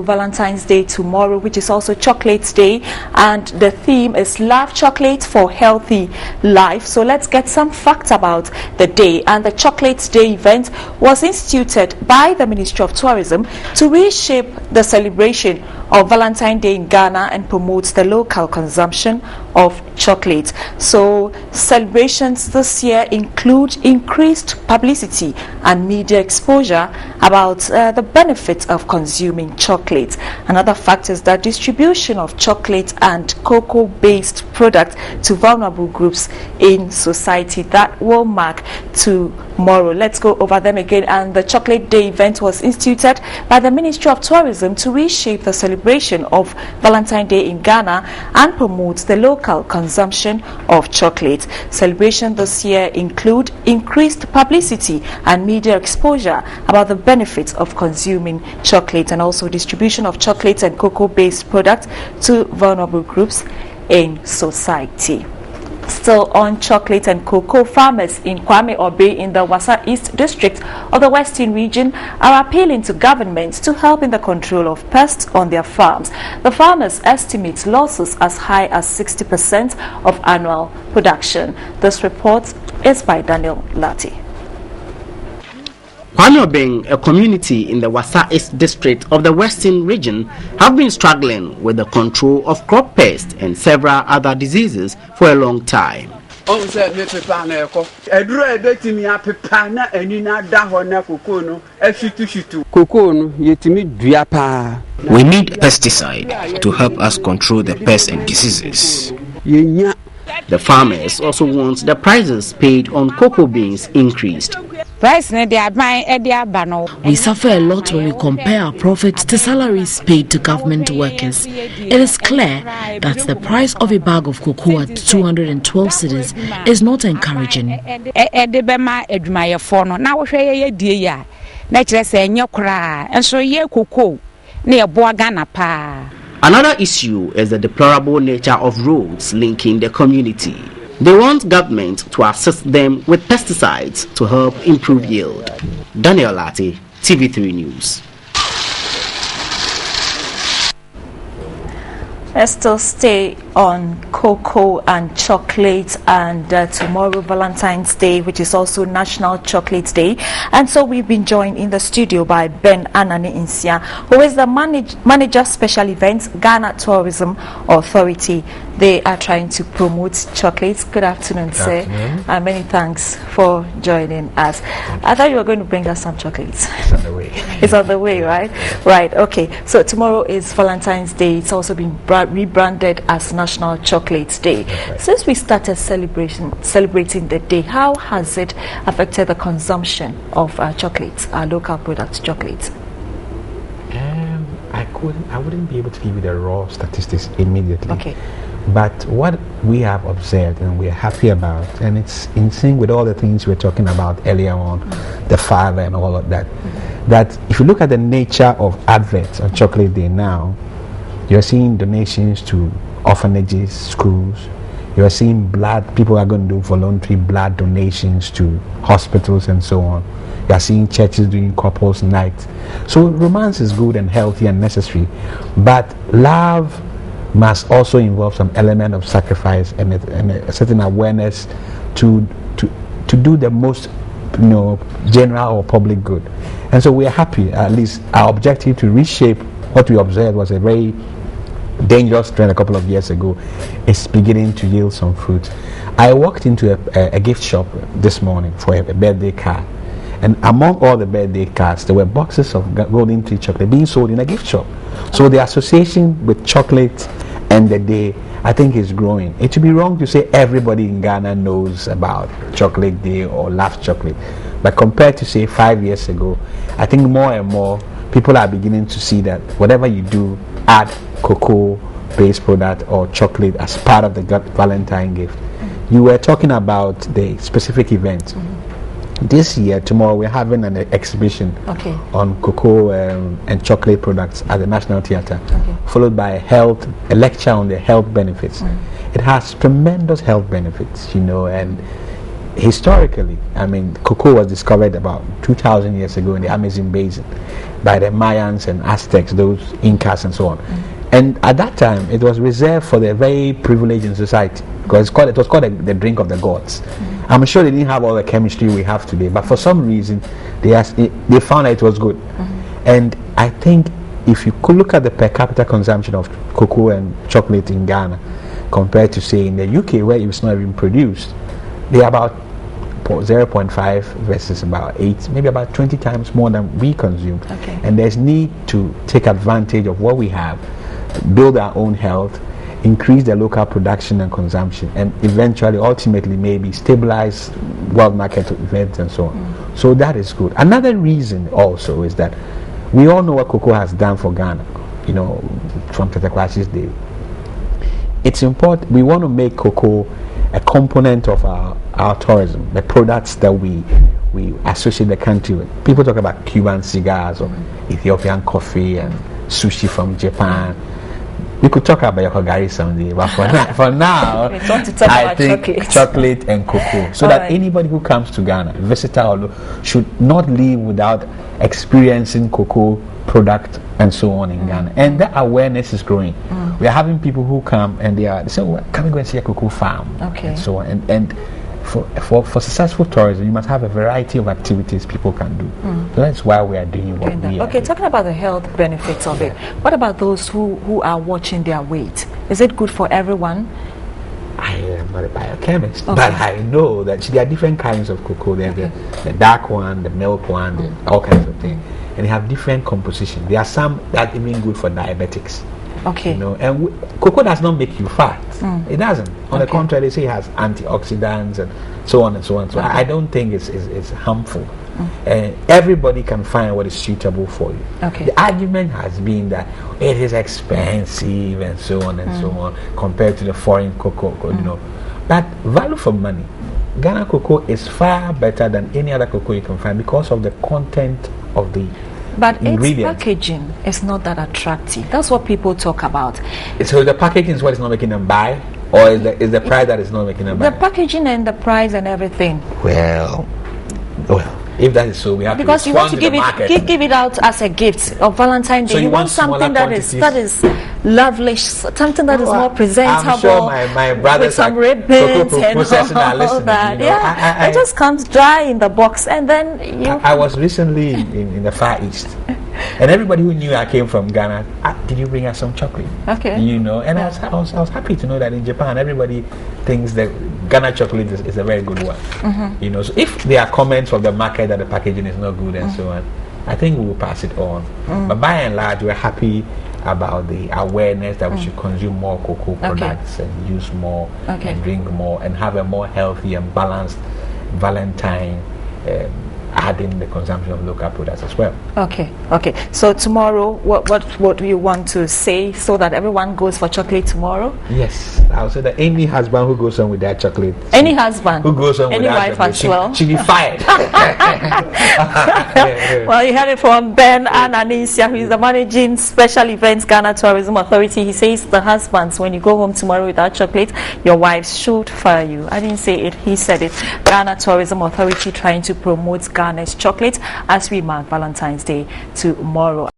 Valentine's Day tomorrow, which is also Chocolate Day, and the theme is Love Chocolate for Healthy Life. So let's get some facts about the day. And the Chocolate Day event was instituted by the Ministry of Tourism to reshape the celebration of Valentine's Day in Ghana and promote the local consumption of chocolate. So celebrations this year include increased publicity and media exposure about the benefits of consuming chocolate. Another fact is that distribution of chocolate and cocoa based products to vulnerable groups in society that will mark tomorrow. Let's go over them again. And the Chocolate Day event was instituted by the Ministry of Tourism to reshape the celebration of Valentine's Day in Ghana and promote the local consumption of chocolate. Celebrations this year include increased publicity and media exposure about the benefits of consuming chocolate, and also distribution of chocolate and cocoa based products to vulnerable groups in society. Still on chocolate and cocoa, farmers in Kwame Obe in the Wasa East District of the Western Region are appealing to government to help in the control of pests on their farms. The farmers estimate losses as high as 60% of annual production. This report is by Daniel Lati. Kwame, a community in the Wasa East District of the Western Region, have been struggling with the control of crop pests and several other diseases for a long time. We need pesticide to help us control the pests and diseases. The farmers also want the prices paid on cocoa beans increased. We suffer a lot when we compare our profits to salaries paid to government workers. It is clear that the price of a bag of cocoa at 212 cedis is not encouraging. Another issue is the deplorable nature of roads linking the community. They want government to assist them with pesticides to help improve yield. Daniel Lati, TV3 News. Let's still stay on cocoa and chocolate, and tomorrow Valentine's Day, which is also National Chocolate Day. And so we've been joined in the studio by Ben Anani Insia, who is the manager special events, Ghana Tourism Authority. They are trying to promote chocolates. Good afternoon, sir. And many thanks for joining us. I thought you were going to bring us some chocolates. It's on the way. It's on the way, right? Right, okay. So tomorrow is Valentine's Day. It's also been rebranded as National Chocolate Day. Right. Since we started celebrating the day, how has it affected the consumption of chocolates, our local products, chocolates? I wouldn't be able to give you the raw statistics immediately. Okay. But what we have observed and we're happy about, and it's in sync with all the things we were talking about earlier on, the father and all of that, that if you look at the nature of adverts on Chocolate Day now, you're seeing donations to orphanages, schools. You're seeing blood, people are going to do voluntary blood donations to hospitals and so on. You are seeing churches doing couples nights. So romance is good and healthy and necessary, but love must also involve some element of sacrifice and a certain awareness to do the most, general or public good. And so we are happy, at least our objective to reshape what we observed was a very dangerous trend a couple of years ago is beginning to yield some fruit. I walked into a gift shop this morning for a birthday card, and among all the birthday cards there were boxes of golden tea chocolate being sold in a gift shop. So the association with chocolate and the day, I think, is growing. It would be wrong to say everybody in Ghana knows about Chocolate Day or loves chocolate, but compared to say 5 years ago, I think more and more people are beginning to see that whatever you do, add cocoa based product or chocolate as part of the Valentine gift. You were talking about the specific event. This year, tomorrow, we're having an exhibition on cocoa and chocolate products at the National Theatre, followed by a lecture on the health benefits. It has tremendous health benefits, and historically, I mean, cocoa was discovered about 2,000 years ago in the Amazon basin by the Mayans and Aztecs, those Incas and so on. And at that time, it was reserved for the very privileged in society, because it was called the drink of the gods. I'm sure they didn't have all the chemistry we have today, but for some reason, they found that it was good. And I think if you could look at the per capita consumption of cocoa and chocolate in Ghana compared to, say, in the UK, where it's not even produced, they are about 0.5 versus about 8, maybe about 20 times more than we consume. And there's need to take advantage of what we have, build our own health, increase the local production and consumption, and eventually, ultimately, maybe stabilize world market events and so on. So that is good. Another reason also is that we all know what cocoa has done for Ghana, you know, from Tete Kwasi's day. It's important. We want to make cocoa a component of our tourism, the products that we associate the country with. People talk about Cuban cigars or Ethiopian coffee and sushi from Japan. We could talk about Yokogari someday, but for now I think chocolate and cocoa. So that anybody who comes to Ghana, visitor or should not leave without experiencing cocoa product and so on in Ghana. And that awareness is growing. We are having people who come and they say, well, can we go and see a cocoa farm? And so on. And for successful tourism, you must have a variety of activities people can do. So that's why we are doing what we are doing. Talking about the health benefits of it, what about those who are watching their weight? Is it good for everyone? I am not a biochemist, but I know that there are different kinds of cocoa. There's the dark one, the milk one, all kinds of things. And they have different composition. There are some that are even good for diabetics. You know, and cocoa does not make you fat. It doesn't. On the contrary, they say it has antioxidants and so on and so on. So I don't think it's harmful. Everybody can find what is suitable for you. The argument has been that it is expensive and so on and so on compared to the foreign cocoa, you know. But value for money, Ghana cocoa is far better than any other cocoa you can find because of the content of the its packaging is not that attractive. That's what people talk about. So the packaging is what is not making them buy, or is the price that is not making them buy? The packaging and the price and everything. Well, if that is so, we have because to you want to give it out as a gift of Valentine's Day. So you want something that is lovely, something that is more presentable. I'm sure my brothers with some ribbons and all that. You know, it just comes dry in the box, and then you. I was recently in the Far East, and everybody who knew I came from Ghana, did you bring us some chocolate? You know, and I was happy to know that in Japan everybody thinks that Ghana chocolate is a very good one. You know, so if there are comments from the market that the packaging is not good and so on, I think we will pass it on. But by and large, we're happy about the awareness that we should consume more cocoa products and use more and drink more and have a more healthy and balanced Valentine, adding the consumption of local products as well. So tomorrow, what do you want to say so that everyone goes for chocolate tomorrow? Yes, I'll say that any husband who goes on with that chocolate, any husband who goes on any with that wife chocolate, as well, should be fired. Well, you heard it from Ben Ananisia, who is the managing Special Events Ghana Tourism Authority. He says the husbands, when you go home tomorrow without chocolate, your wives should fire you. I didn't say it, he said it. Ghana Tourism Authority trying to promote Ghana's chocolate as we mark Valentine's Day tomorrow.